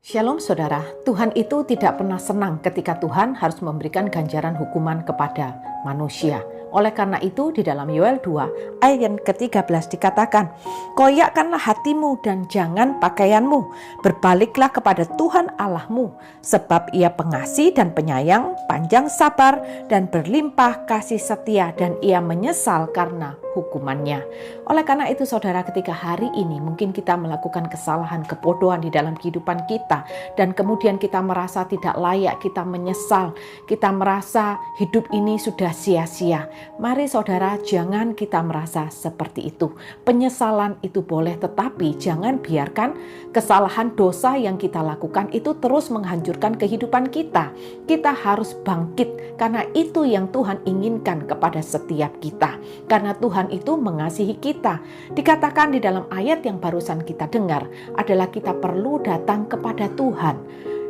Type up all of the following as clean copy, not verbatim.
Shalom saudara, Tuhan itu tidak pernah senang ketika Tuhan harus memberikan ganjaran hukuman kepada manusia. Oleh karena itu di dalam Yoel 2 ayat yang ke-13 dikatakan, "Koyakkanlah hatimu dan jangan pakaianmu, berbaliklah kepada Tuhan Allahmu, sebab Ia pengasih dan penyayang, panjang sabar dan berlimpah kasih setia, dan Ia menyesal karena hukumannya." Oleh karena itu saudara, ketika hari ini mungkin kita melakukan kesalahan, kebodohan di dalam kehidupan kita, dan kemudian kita merasa tidak layak, kita menyesal, kita merasa hidup ini sudah sia-sia. Mari saudara, jangan kita merasa seperti itu. Penyesalan itu boleh, tetapi jangan biarkan kesalahan dosa yang kita lakukan itu terus menghancurkan kehidupan kita. Kita harus bangkit, karena itu yang Tuhan inginkan kepada setiap kita. Karena Tuhan itu mengasihi kita. Dikatakan di dalam ayat yang barusan kita dengar adalah kita perlu datang kepada Tuhan.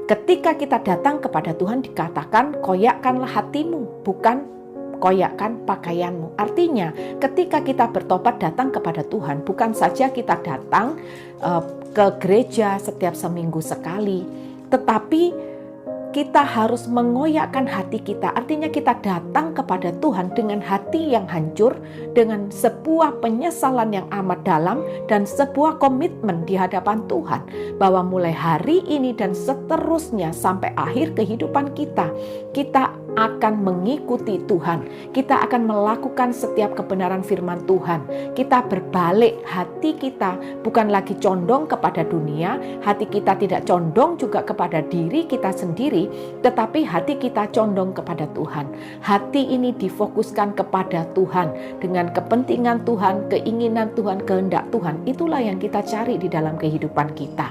Ketika kita datang kepada Tuhan dikatakan, koyakkanlah hatimu, bukan koyakkan pakaianmu. Artinya ketika kita bertobat datang kepada Tuhan, bukan saja kita datang ke gereja setiap seminggu sekali, tetapi kita harus mengoyakkan hati kita. Artinya kita datang kepada Tuhan dengan hati yang hancur, dengan sebuah penyesalan yang amat dalam, dan sebuah komitmen di hadapan Tuhan bahwa mulai hari ini dan seterusnya sampai akhir kehidupan kita, kita akan mengikuti Tuhan. Kita akan melakukan setiap kebenaran firman Tuhan. Kita berbalik, hati kita bukan lagi condong kepada dunia, hati kita tidak condong juga kepada diri kita sendiri, tetapi hati kita condong kepada Tuhan. Hati ini difokuskan kepada Tuhan, dengan kepentingan Tuhan, keinginan Tuhan, kehendak Tuhan. Itulah yang kita cari di dalam kehidupan kita.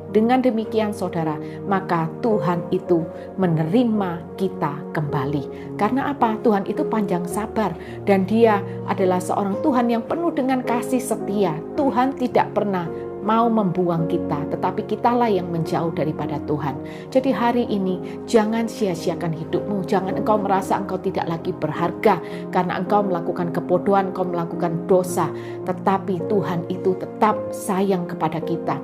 Dengan demikian saudara, maka Tuhan itu menerima kita kembali. Karena apa? Tuhan itu panjang sabar, dan Dia adalah seorang Tuhan yang penuh dengan kasih setia. Tuhan tidak pernah mau membuang kita, tetapi kitalah yang menjauh daripada Tuhan. Jadi hari ini jangan sia-siakan hidupmu. Jangan engkau merasa engkau tidak lagi berharga karena engkau melakukan kebodohan, engkau melakukan dosa. Tetapi Tuhan itu tetap sayang kepada kita.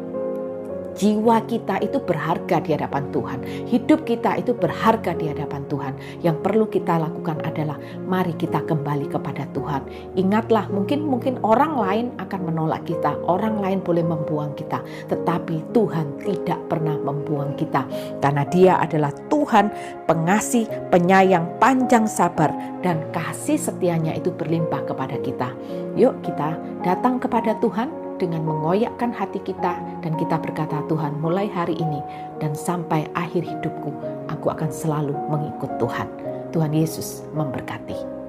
Jiwa kita itu berharga di hadapan Tuhan. Hidup kita itu berharga di hadapan Tuhan. Yang perlu kita lakukan adalah mari kita kembali kepada Tuhan. Ingatlah, mungkin orang lain akan menolak kita, orang lain boleh membuang kita, tetapi Tuhan tidak pernah membuang kita, karena Dia adalah Tuhan pengasih, penyayang, panjang sabar, dan kasih setianya itu berlimpah kepada kita. Yuk kita datang kepada Tuhan dengan mengoyakkan hati kita, dan kita berkata, Tuhan, mulai hari ini dan sampai akhir hidupku, aku akan selalu mengikut Tuhan. Tuhan Yesus memberkati.